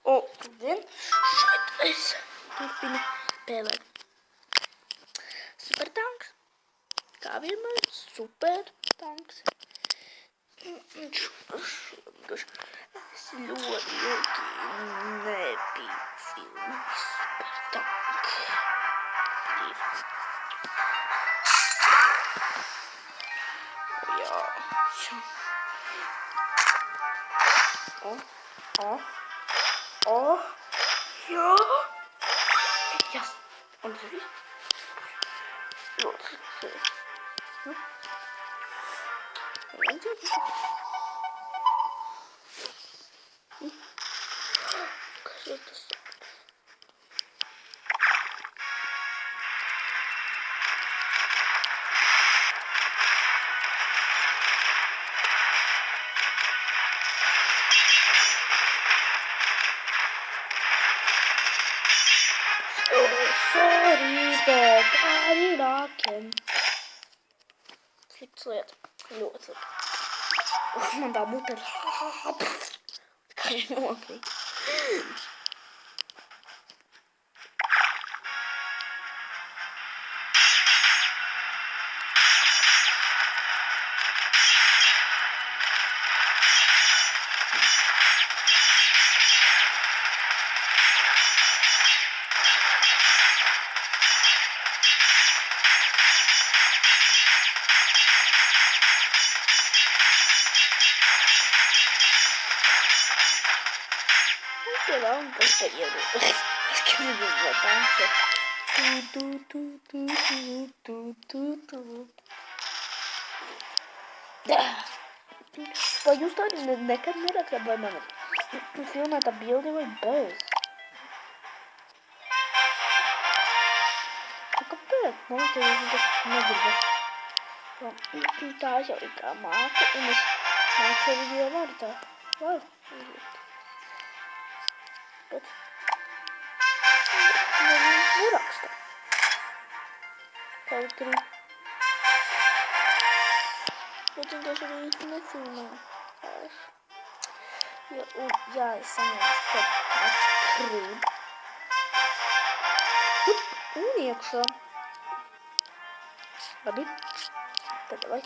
Un šeit es turpinu spēlēt. Super tanks. Kā vienmēr, super tanks. Es ļoti nebiju filmu super tanki. Jā. Jā. Yes. Un tas viss. Ļoti sēs. Kas ir tas? Sorry, bet arī rākiem. Slikts lietas. Ļoti slikts. Man tā mute ir. Kā ir nokrīt. Lá um posteriori. Escrevi uma dança. Vai jūs tādi nekad nerakstāt, vai man filmētā bilde vai bez? Kāpēc? Man liekas, jūs negribat. Tā es jau kā māku, un es māku šo video varu tā. Varu uzlikt. Bet neraksta. Kaut arī. Bet viņš arī nefilmē. Jā, es saņēmu krību. Un iekšā. Labi. Tad vai.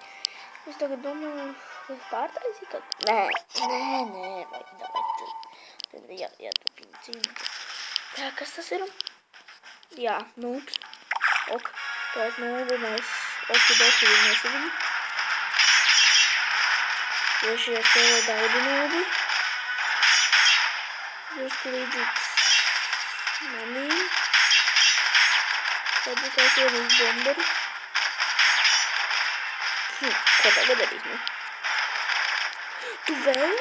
Es tagad domāju, pārtaisīt kaut. Nē, vai davai tu. Tad jāturpina cīnīt. Tā, kas tas ir? Jā, nūps. Ok, pēc nūbu mēs okidoki nesavam. Jo šajā spēlē daudz nūbi. Drusku līdzīgs manīm. Tad būtās vienas bomberi. Ko tagad darīs, ne? Tu vēl?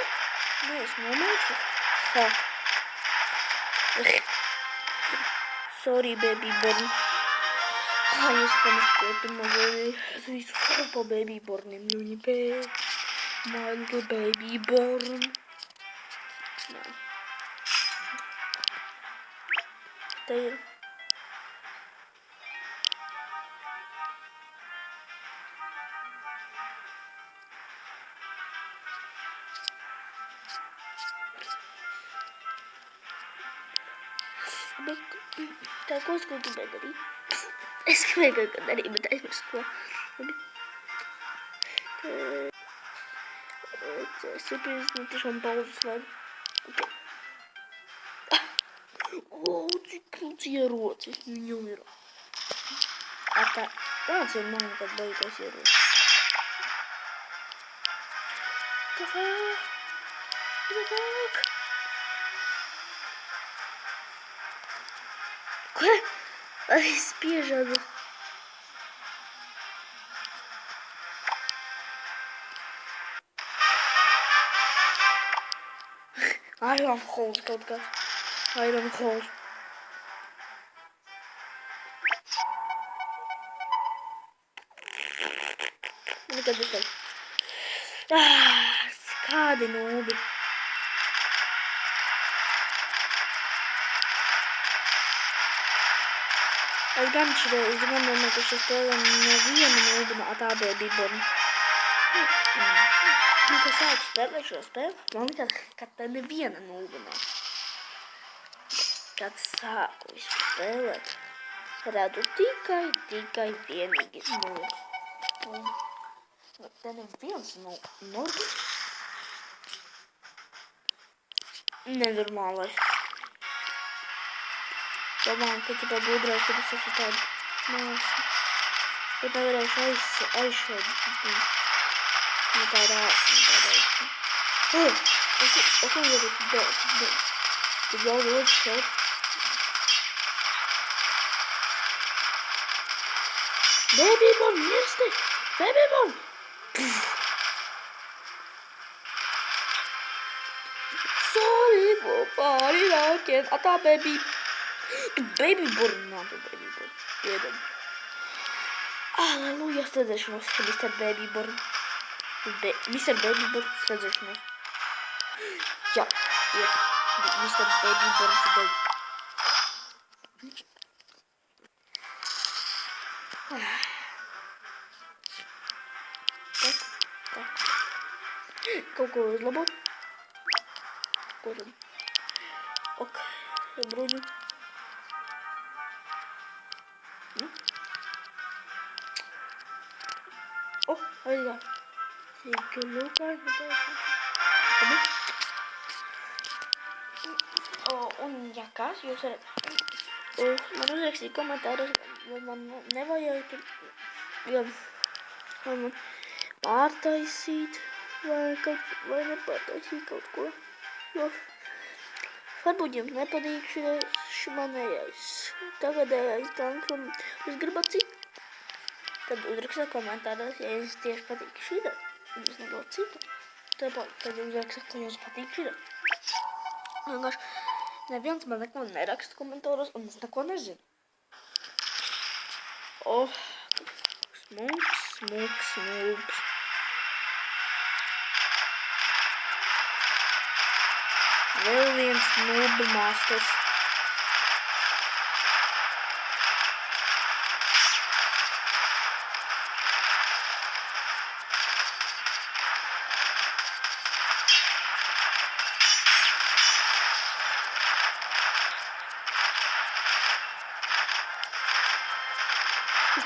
Nē, es nomācu. Ha. Sorry, baby born. Jūs pamaskot, man visu pa baby bornim. Viņi my little baby born. Nē. Te ir. Tā, ko es gribēju darīt? Es gribēju kaut ko darīt, bet aizmirsu ko. Surprise, nu tiešām pauzes vajag. Ok. Cik krūts ierocis viņam ir. Tā, tāds ir man, kad beigās ierocis. The fuck? Ko? Ai, spiežadu. Iron Holes kaut kas. Iron Holes. Nekad vispār. Kādi nūbi. Es gan domāju, ka šī spēle neviena nūbina tā baby born. Kad sāku spēlēt šo spēli, man likās, ka te neviena nūbinās. kad sāku spēlēt, redzu tikai vienīgi nulles. Un te neviens nulles. Nenormālais. Domāju, ka tikai gudrais, kad es esmu tādu nāsi. Bet nevarēšu aizšaut. No tādā. Es nevaru tik daudz šaut. Baby bomb, mirsti! Baby bomb! Sorry for party rockin'. Ata baby. Baby born, not the baby born. Jeden. Aleluja, srdeczność, Mr. Baby born. Mr. Baby born, srdeczność. Ja, Mr. Baby born today. Tak. Kogo zlobo? Kogo? Ok, broniu. Oh, aí ó. Take a look at un ja kas jūs varat man uzrakstīt komentārus, vai man nevajag tur man pārtaisīt vai nepārtaisīt kaut ko. Jo varbūt jums nepatīk šis manējais tagadējais tanks un jūs gribat citu. Tad uzrakstāt komentāros, ja jums tieši patīk šitā, un jūs negribat citu. Tad uzrakstāt, ka jums patīk šitā. Vienkārši neviens man neko neraksta komentāros, un es neko nezinu. Oh, smūgs. Vēl viens noob masters.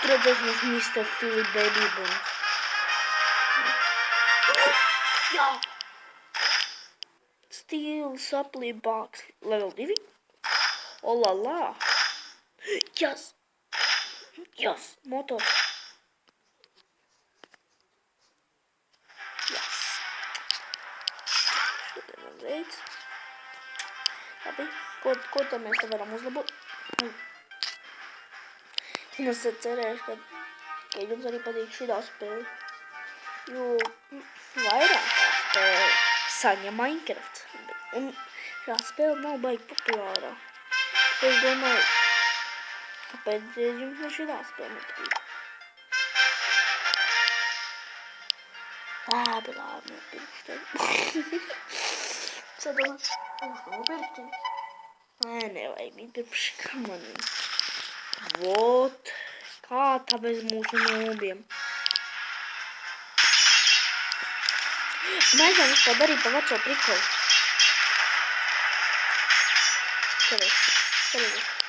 Redzēšanos Mr. Philip Baby Bones. Jā! Steel Supply Box level 2. Oh la la! Yes! Motor! Yes! Šodien veids. Labi, ko tad mēs te varam uzlabot? Un es cerēšu, ka jums arī patīk šitā spēle. Jo vairākā spēle saņa Minecraft. Un šā spēle nav baigi populārā. Es domāju, kāpēc jums no šitā spēle nepatīk. Labi, nepirkšu tevi. Sadomā, nopirkšu. Nē, nevajag nepirkšu, kā manī. Vot, kā tā bez mūsu nobiem. Mēģinām vispār darīt pa veco prikolu. Skaties,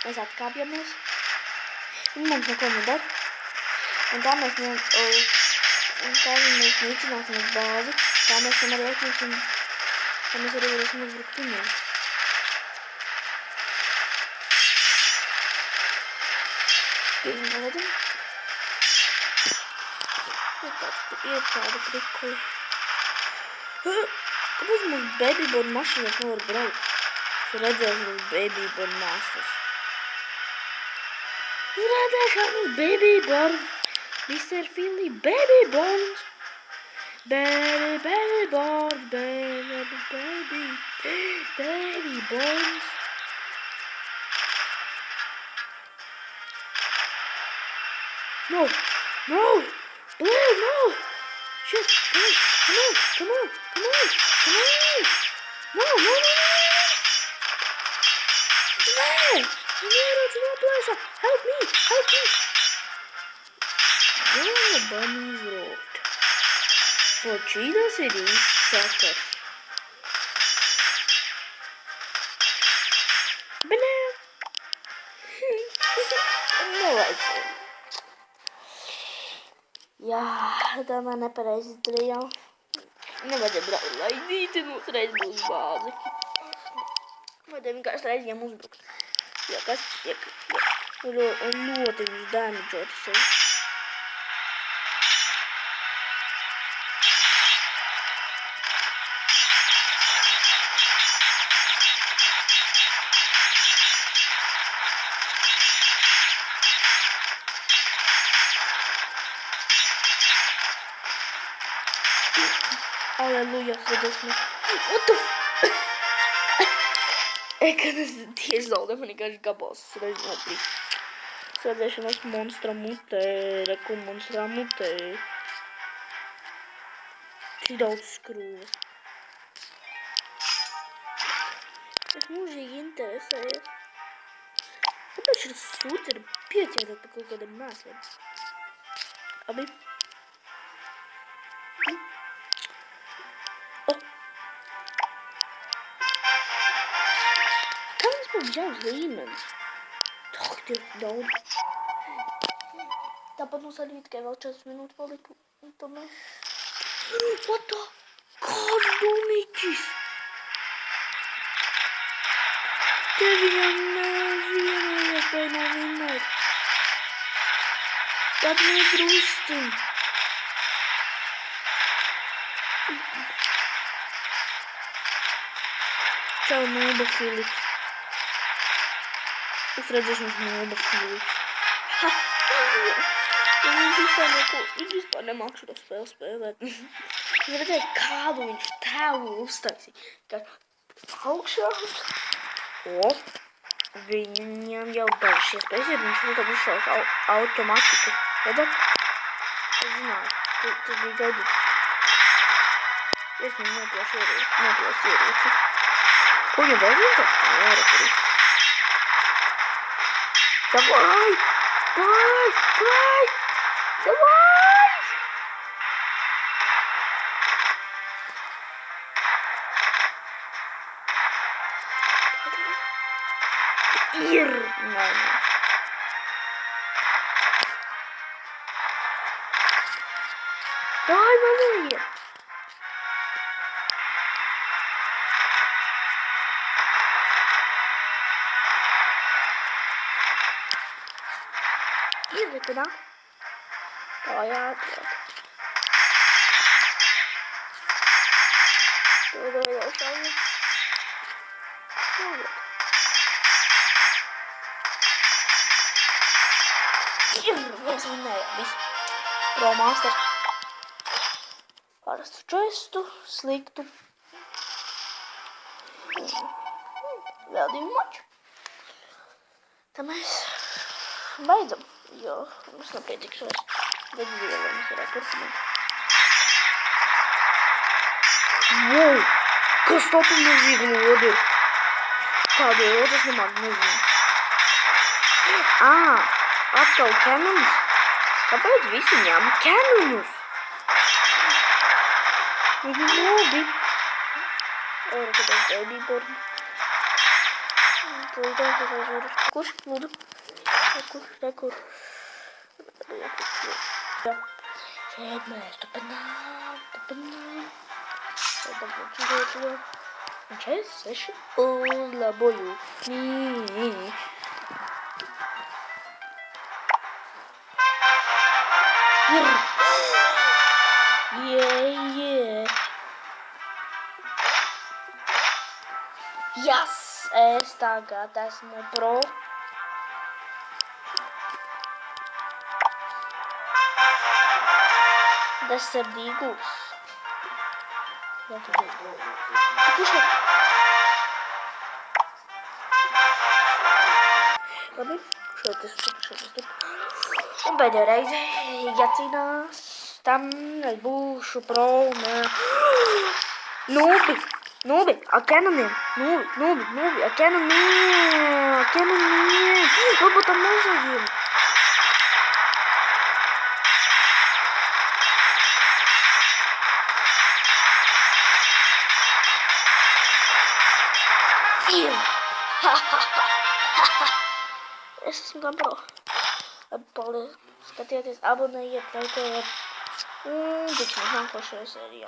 mēs atkāpjamies. Viņi mums neko nedara. Un tā mēs nīcināsim uz bāzi. Tā mēs tam arī atņemsim. Tā mēs arī varēsim uzbrukt viņiem. Redzam? Ir tāda prikoli. Kāpēc mums babyborn mašīnas nevar braukt? Es redzēšu mums babyborn māstas. Redzēšu babyborn. Mr. Philip Babyborns. Babyborn. Babyborns. No! Blair, no! Shit, come on! No! Blair! It's not Blair! Help me! Oh, bunny's road. For Cheetah City, suckers. Blair! da menne nepareizi nevajag laidīt un uzreiz būs bāzi. Vajag vienkārši reiz viņam uzbrukt. Ja kas tiek ļoti viņš damageot sevi. Aleluja, redzēsimies. What the f... Kad es tieši zaudēju, man vienkārši gabals reiz nokrīt. Redzēšanos monstra mutē, reku monstra mutē. Tik daudz skrūves. Es mūžīgi interesēju. Kāpēc šis sūds ir pieķēdot pa kaut kādam mēsiem? Abi. Jauns līmenis. Tak, tie ir daudz. Tāpat mums arī tikai vēl 4 minūtes palika. What the? Kāds domīķis? Te viņam neviena iespēja nav vinnēt. Tad nedrusciņ. Čau, Nūba Filips. Es redzēšanos Nūba Filips. Viņš vispār nemāk šo spēli spēlēt. Es redzēju, kādu viņš tēlu uztaisīja. Kā augšā. O, viņam jau dažas iespējas ir. Viņš vēl tad uzšaus automatiku. Redzat? Es zināju, tas bija gaidīt. Es viņu noplēs ierīci. Ko viņam vēl viens? Jā, rekurī. Давай! Давай! Давай! Давай! Ир! Мама. Давай, мама! Иди туда. Давай, я Давай, я ушел. Вот. Izvinājāmies. Pro Master. Parastu čestu, sliktu. Vēl 2 mači. Tad mēs beidzam, jo mums nepietiks vairs. Bet vēl mēs varētu turpināt. Wow! Kas tā pa milzīgu lodu ir? Kādu lodu es nemāk nezinu. Atkal kanonus. Kāpēc visi ņem kanonus? Viņi lobi. Ora, kad es baby born. Kurš? Lūdzu. Rekur. Šeit mēs turpinām. Tad būtu to. Un 4, 6. Uzlaboju. Yeah. Yes, es tagad esmu pro. Desardīgūs. Jā, tu būtu. Kurš ir? Labi, šeit. Un pēdējā reize jācīnās. Tam es būšu pro un... Noobi, a kanoniem. Noobi, a kanoniem. Varbūt tam mazajiem. Es esmu gan pro. Paldies, skatieties, abonējiet, laikojiet. 就挺像科学的серія.